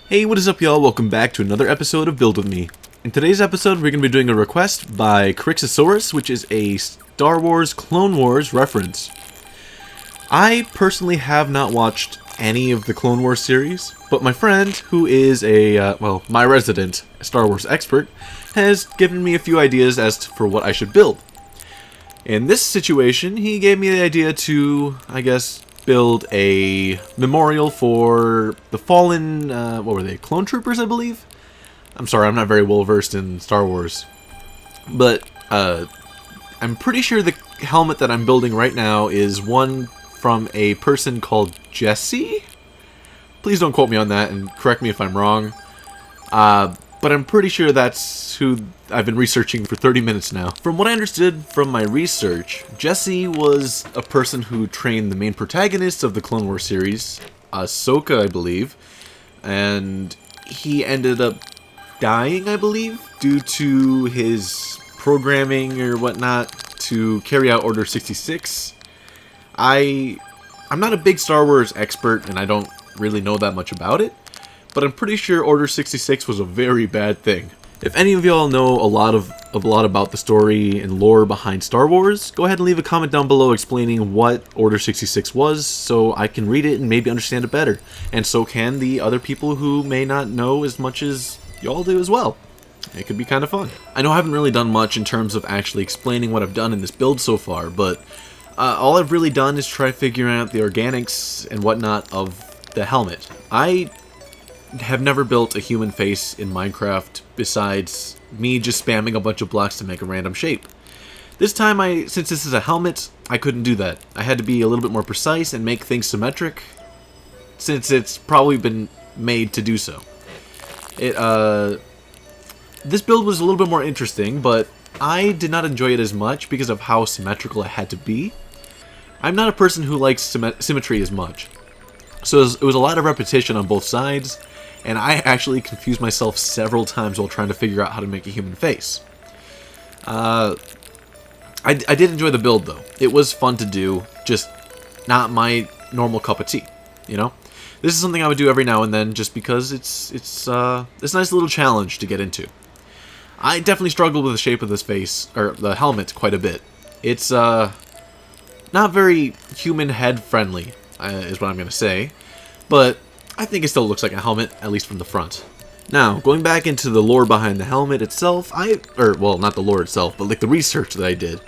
Hey, what is up y'all? Welcome back to another episode of Build With Me. In today's episode, we're going to be doing a request by Crixosaurus, which is a Star Wars Clone Wars reference. I personally have not watched any of the Clone Wars series, but my friend, who is my resident Star Wars expert, has given me a few ideas for what I should build. In this situation, he gave me the idea to, build a memorial for the fallen, clone troopers, I believe? I'm sorry, I'm not very well versed in Star Wars. But, I'm pretty sure the helmet that I'm building right now is one from a person called Jesse? Please don't quote me on that and correct me if I'm wrong. But I'm pretty sure that's who I've been researching for 30 minutes now. From what I understood from my research, Jesse was a person who trained the main protagonist of the Clone Wars series, Ahsoka, I believe, and he ended up dying, I believe, due to his programming or whatnot to carry out Order 66. I'm not a big Star Wars expert, and I don't really know that much about it, but I'm pretty sure Order 66 was a very bad thing. If any of y'all know a lot about the story and lore behind Star Wars, go ahead and leave a comment down below explaining what Order 66 was so I can read it and maybe understand it better. And so can the other people who may not know as much as y'all do as well. It could be kind of fun. I know I haven't really done much in terms of actually explaining what I've done in this build so far, but all I've really done is try figuring out the organics and whatnot of the helmet. I have never built a human face in Minecraft besides me just spamming a bunch of blocks to make a random shape. This time, since this is a helmet, I couldn't do that. I had to be a little bit more precise and make things symmetric, since it's probably been made to do so. This build was a little bit more interesting, but I did not enjoy it as much because of how symmetrical it had to be. I'm not a person who likes symmetry as much. So it was a lot of repetition on both sides, and I actually confused myself several times while trying to figure out how to make a human face. I did enjoy the build, though. It was fun to do, just not my normal cup of tea, you know? This is something I would do every now and then, just because it's a nice little challenge to get into. I definitely struggled with the shape of this face, or the helmet, quite a bit. It's not very human head friendly, is what I'm going to say, but I think it still looks like a helmet, at least from the front. Now, going back into the lore behind the helmet itself, not the lore itself, but like the research that I did,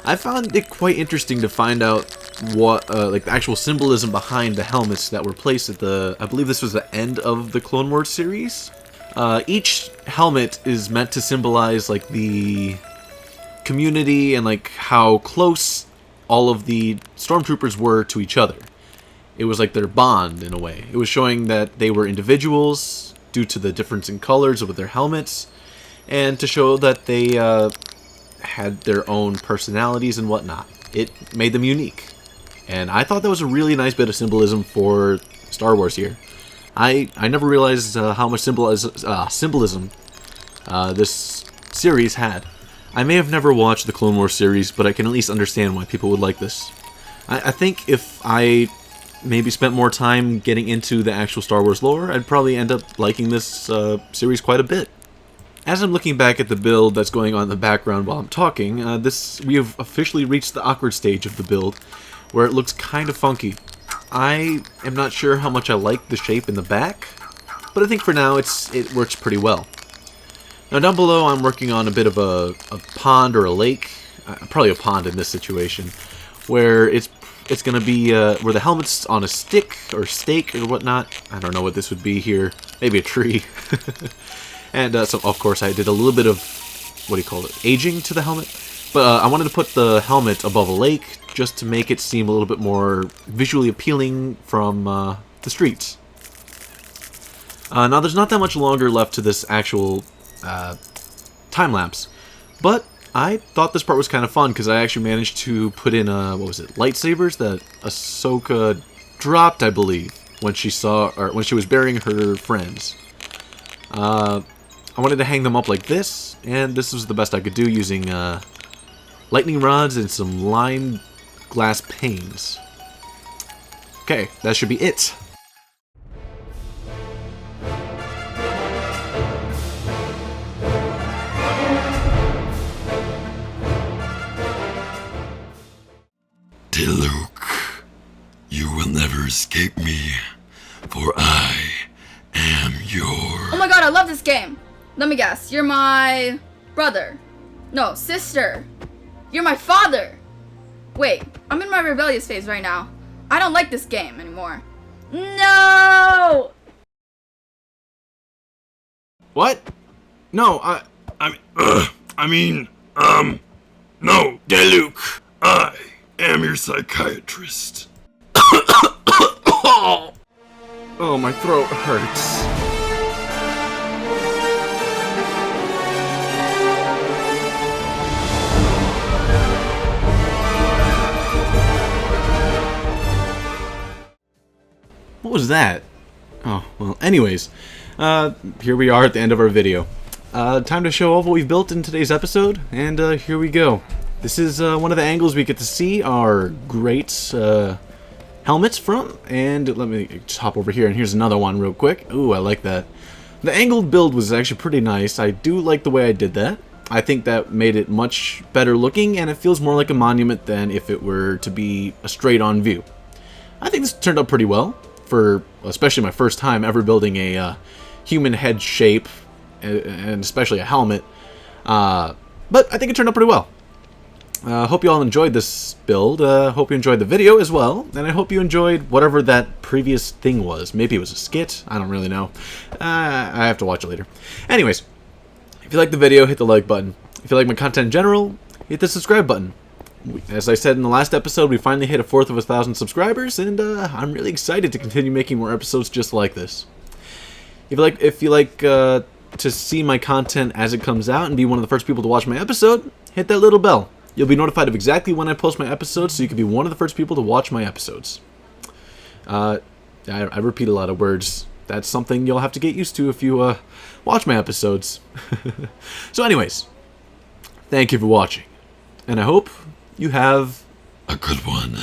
I found it quite interesting to find out what, the actual symbolism behind the helmets that were placed at I believe this was the end of the Clone Wars series. Each helmet is meant to symbolize, like, the community and, like, how close all of the stormtroopers were to each other. It was like their bond, in a way. It was showing that they were individuals due to the difference in colors of their helmets, and to show that they had their own personalities and whatnot. It made them unique. And I thought that was a really nice bit of symbolism for Star Wars here. I never realized how much symbolism this series had. I may have never watched the Clone Wars series, but I can at least understand why people would like this. I think if I maybe spent more time getting into the actual Star Wars lore, I'd probably end up liking this series quite a bit. As I'm looking back at the build that's going on in the background while I'm talking, we have officially reached the awkward stage of the build, where it looks kind of funky. I am not sure how much I like the shape in the back, but I think for now it works pretty well. Now down below I'm working on a bit of a pond or a lake, probably a pond in this situation, where it's going to be where the helmet's on a stick or stake or whatnot. I don't know what this would be here. Maybe a tree. And so, of course, I did a little bit of, aging to the helmet. But I wanted to put the helmet above a lake just to make it seem a little bit more visually appealing from the streets. Now, there's not that much longer left to this actual time-lapse. But I thought this part was kind of fun because I actually managed to put in, lightsabers that Ahsoka dropped, I believe, when she was burying her friends. I wanted to hang them up like this, and this was the best I could do using lightning rods and some lime glass panes. Okay, that should be it. Hey Luke, you will never escape me, for I am your... Oh my god, I love this game. Let me guess, you're my brother. No, sister. You're my father. Wait, I'm in my rebellious phase right now. I don't like this game anymore. No! What? No, No, Luke, I am your psychiatrist. Oh, my throat hurts. What was that? Oh, well, anyways. Here we are at the end of our video. Time to show off what we've built in today's episode, and here we go. This is one of the angles we get to see our great helmets from, and let me just hop over here, and here's another one real quick. Ooh, I like that. The angled build was actually pretty nice. I do like the way I did that. I think that made it much better looking, and it feels more like a monument than if it were to be a straight-on view. I think this turned out pretty well, for especially my first time ever building a human head shape, and especially a helmet. But I think it turned out pretty well. Hope you all enjoyed this build. Hope you enjoyed the video as well, and I hope you enjoyed whatever that previous thing was. Maybe it was a skit. I don't really know. I have to watch it later. Anyways, if you like the video, hit the like button. If you like my content in general, hit the subscribe button. As I said in the last episode, we finally hit a 4th of 1,000 subscribers, and I'm really excited to continue making more episodes just like this. If you like to see my content as it comes out and be one of the first people to watch my episode, hit that little bell. You'll be notified of exactly when I post my episodes, so you can be one of the first people to watch my episodes. I repeat a lot of words. That's something you'll have to get used to if you watch my episodes. So anyways, thank you for watching, and I hope you have a good one.